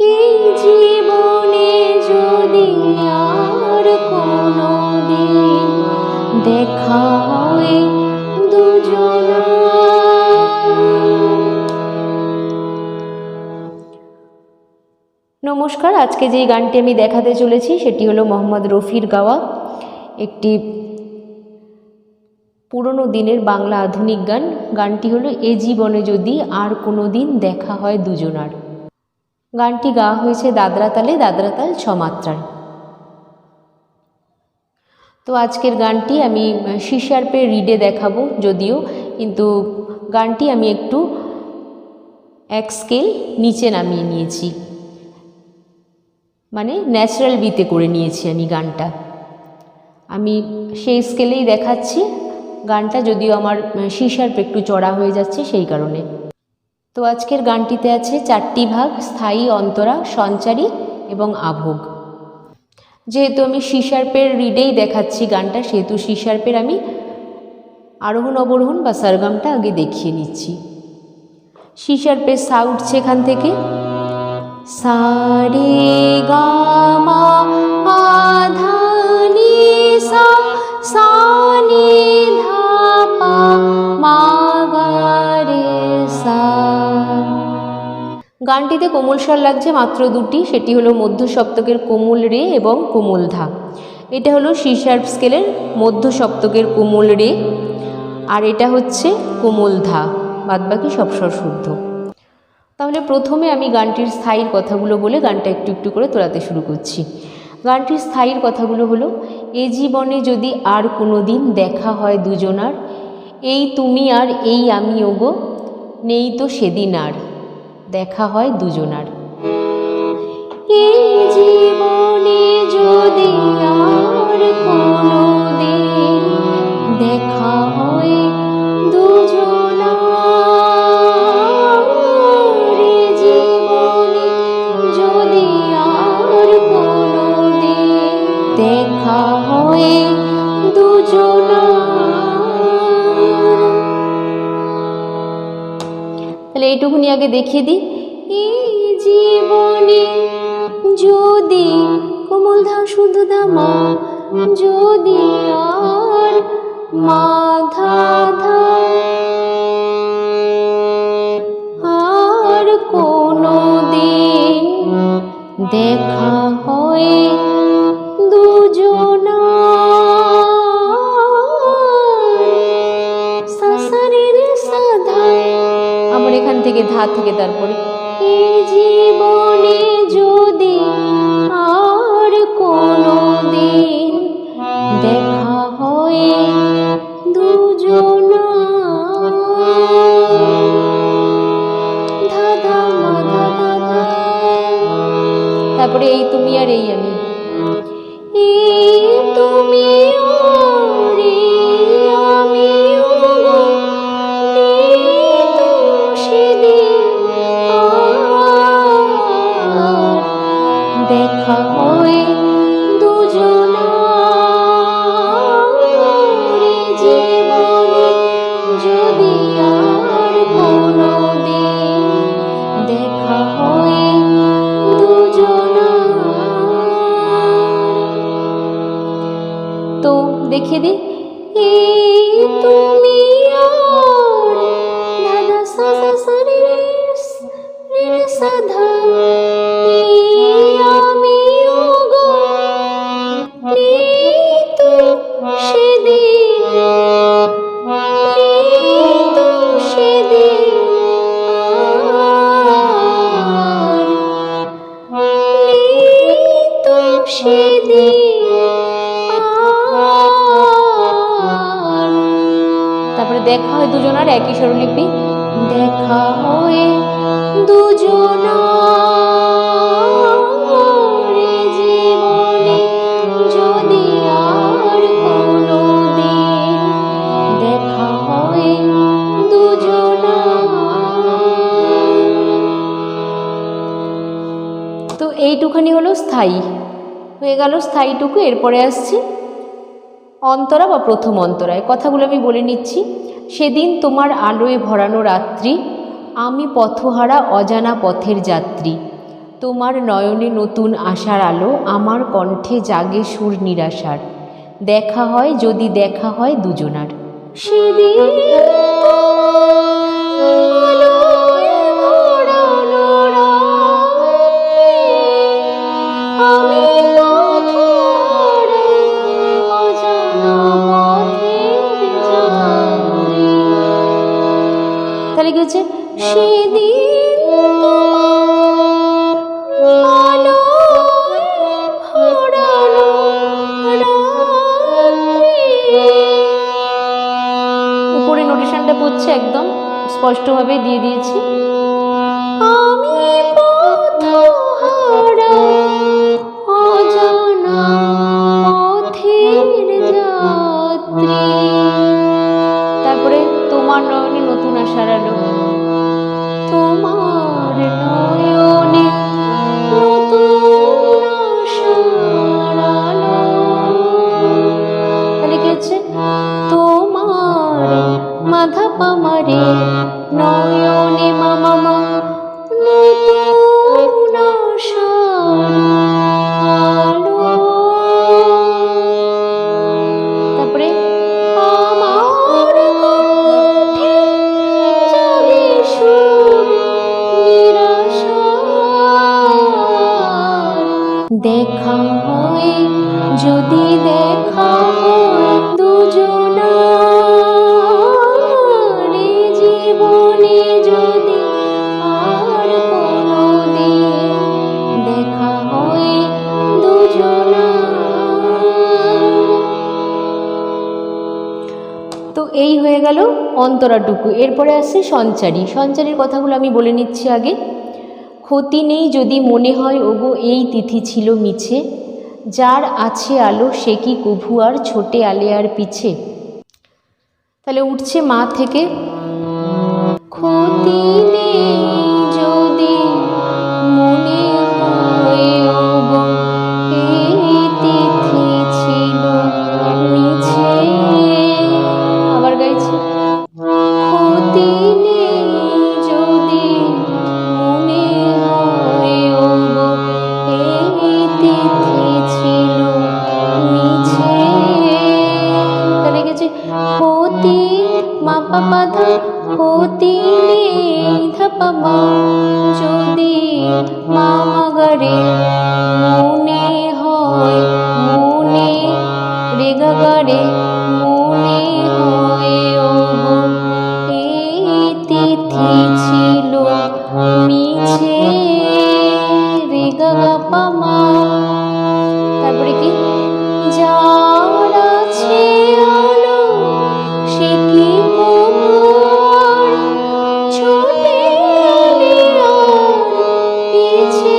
এই জীবনে যদি আর কোনো দিন দেখা হয় দুজনা। নমস্কার, আজকে যে গানটি আমি দেখাতে চলেছি সেটি হলো মোহাম্মদ রফির গাওয়া একটি পুরনো দিনের বাংলা আধুনিক গান। গানটি হলো এ জীবনে যদি আর কোনো দিন দেখা হয় দুজনার। গানটি গাওয়া হয়েছে দাদরা তালে, দাদরা তাল 6 মাত্রায়। তো আজকের গানটি আমি সি শার্পের রিডে দেখাবো যদিও, কিন্তু গানটি আমি একটু এক স্কেল নিচে নামিয়ে নিয়েছি, মানে ন্যাচারাল বিতে করে নিয়েছি আমি গানটা। আমি সেই স্কেলেই দেখাচ্ছি গানটা, যদিও আমার সি শার্প একটু চড়া হয়ে যাচ্ছে সেই কারণে। তো আজকের গানটিতে আছে 4টি ভাগ: স্থায়ী, অন্তরা, সঞ্চারী এবং আভোগ। যেহেতু আমি সি শার্পের রিডেই দেখাচ্ছি গানটা, সেহেতু সি শার্পের আমি আরোহণ অবরোহণ বা সারগামটা আগে দেখিয়ে নিচ্ছি। সি শার্পের সা উঠছে এখান থেকে, সা রে গা মা ধা নি সা, সা নি ধা পা মা গা রে সা। গানটিতে কোমল স্বর লাগছে মাত্র 2টি, সেটি হলো মধ্য সপ্তকের কোমল রে এবং কোমল ধা। এটা হলো সি শার্প স্কেলের মধ্য সপ্তকের কোমল রে, আর এটা হচ্ছে কোমল ধা, বাদবাকি সব স্বর শুদ্ধ। তাহলে প্রথমে আমি গানটির স্থায়ীর কথাগুলো বলে গানটা একটু একটু করে তোলাতে শুরু করছি। গানটির স্থায়ীর কথাগুলো হলো: এ জীবনে যদি আর কোনো দিন দেখা হয় দুজনার, এই তুমি আর এই আমি ওগো, নেই তো সেদিন আর দেখা হয় দুজনার। এই জীবনে যদি আর কোনো দিন দেখা হয় দুজনার, এই জীবনে যদি আর কোনো দিন দেখা হয় দুজনার। তাহলে এইটুকুনি আগে দেখিয়ে দিই। এই জীবনে যদি, কোমল ধা শুদ্ধ ধা মা, যদি আর মা ধা ধা আর কোনো দিন দেখা হয় দুজনার। সা সা রে রে সা ধা, আমার এখান থেকে ধা থেকে তারপরে এই জীবনে যদি আর কোনো দিন দেখা হয় দুজনার। ধা ধা মা ধা ধা ধা, তারপরে এই তুমি আর এই আমি, এই তুমি আর এই আমি ওগো, নেই তো সেদিন আর দেখা হয় দুজনার। এই জীবনে যদি আর কোনো দিন দেখা হয় দুজনার। তো দেখিয়ে দিই। এই তুমি আর ধা ধা সা সা সা রে রে রে রে সা ধা, এই আমি ওগো, নেই তো সেদিন, নেই তো সেদিন আর, নেই তো সেদিন আর। তারপরে দেখা হয় দুজনার, একই স্বরলিপি, দেখা হয় দুজনার। এ জীবনে যদি আর কোনো দিন দেখা হয় দুজনার। তো এইটুখানি হলো স্থায়ী, হয়ে গেল স্থায়ীটুকু। এরপরে আসছি অন্তরা বা প্রথম অন্তরায়। কথাগুলো আমি বলে নিচ্ছি। সেদিন তোমার আলোয় ভরানো রাত্রি, আমি পথহারা অজানা পথের যাত্রী, তোমার নয়নে নতুন আশার আলো, আমার কণ্ঠে জাগে সুর নিরাশার, দেখা হয় যদি দেখা হয় দুজনার। সেদিন তাহলে কি হচ্ছে, সেদিন উপরে নোটেশনটা পড়ছে, একদম স্পষ্টভাবে দিয়ে দিয়েছি। আমি পথহারা অজানা পথের যাত্রী। তারপরে তোমার নয়নে নতুন আশার আলো, তোমার নয়নে নতুন আশার আলো। তাহলে কি হচ্ছে, তোমার মাধা পামারে নয়নে মামা মা নতুন আশার আলো। তারপরে আমার কণ্ঠে জাগে সুর নিরাশার, দেখা হয় যদি দেখা হয় দুজনার, জীবনে যদি আর কোনোদিন দেখা হয় দুজনার। তো এই হয়ে গেল অন্তরাটুকু। এরপরে আসছে সঞ্চারী। সঞ্চারীর কথাগুলো আমি বলে নিচ্ছি আগে। ক্ষতি নেই যদি মনে হয় ওগো এই তিথি ছিল মিছে, যার আছে আলো সে কি কভু আর ছোটে আলেয়ার পিছে। তাহলে উঠছে মা থেকে, ক্ষতি নেই যদি মনে হয় ওগো এই তিথি ছিল মিছে। আবার গাইছি, ক্ষতি নেই যদি মনে হয় ওগো এই তিথি ছিল মিছে। তাহলে গেছে ক্ষতি মা পাপা ধা, ক্ষতি নেই ধাপা মা যদি মামা গারে মনে হয়, মনে রেগা গারে মনে হয় ওগো এই তিথি ছিল মিছে, রেগা গাপা মা। তারপরে কি, যার আছে আলো সে কি কবর ছোটে আলেয়ার পিছে।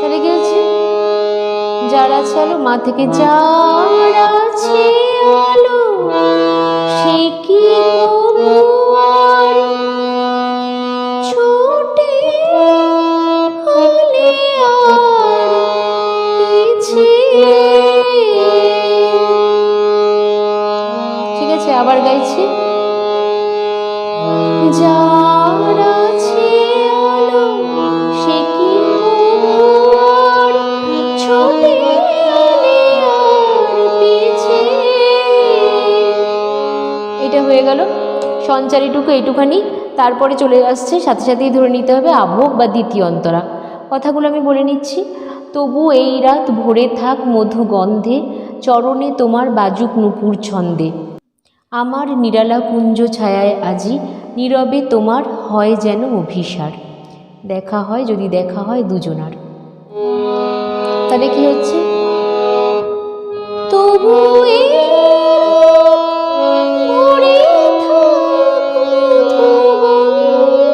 তাহলে কি হচ্ছে, যার আছে আলো, মা থেকে, যার আছে আলো সে কি কবর ছোটে আলেয়ার পিছে। ঠিক আছে, আবার গাইছি, যার আছে আলো সে কি কবর ছোটে আলেয়ার পিছে। এটা হয়ে গেল সঞ্চারীটুকু, এইটুখানি। তারপরে চলে আসছে, সাথে সাথেই ধরে নিতে হবে আভোগ বা দ্বিতীয় অন্তরা। কথাগুলো আমি বলে নিচ্ছি। তবু এই রাত ভরে থাক মধু গন্ধে, চরণে তোমার বাজুক নূপুর ছন্দে, আমার নিরালা কুঞ্জ ছায়ায় আজি নীরবে তোমার হয় যেন অভিসার, দেখা হয় যদি দেখা হয় দুজনার। তাহলে কি হচ্ছে, তবু এই ভরে থাক মধু গন্ধে,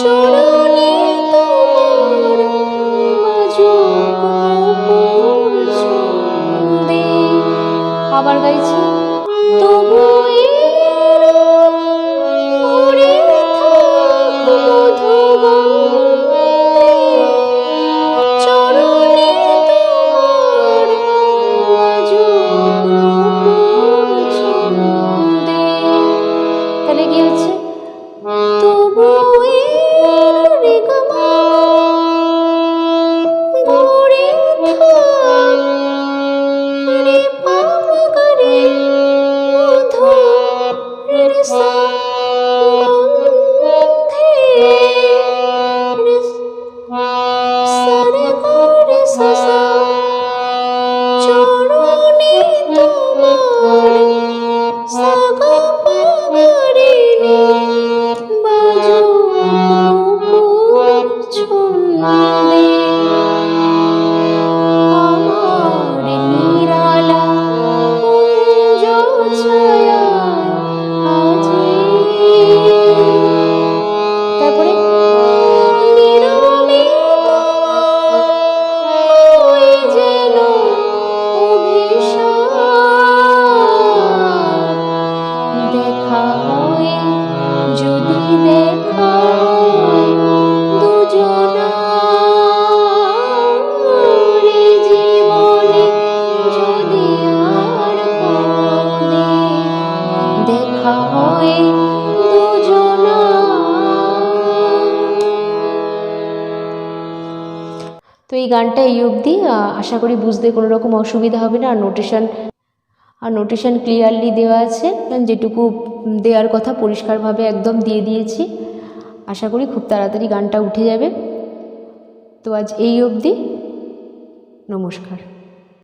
চরণে তোমার বাজুক নূপুর ছন্দে। আবার গাইছি, তবু ভরে থাক মধু গন্ধে, চরণে তোমার দেখা হয় দুজনার এই জীবনে, যদি আর কোনোদিন দেখা হয় দুজনার। তো এই গানটা এই অবধি, আশা করি বুঝতে কোনো রকম অসুবিধা হবে না। আর নোটেশন ক্লিয়ারলি দেওয়া আছে, যেটুকু দেওয়ার কথা পরিষ্কারভাবে একদম দিয়ে দিয়েছি। আশা করি খুব তাড়াতাড়ি গানটা উঠে যাবে। তো আজ এই অবধি, নমস্কার।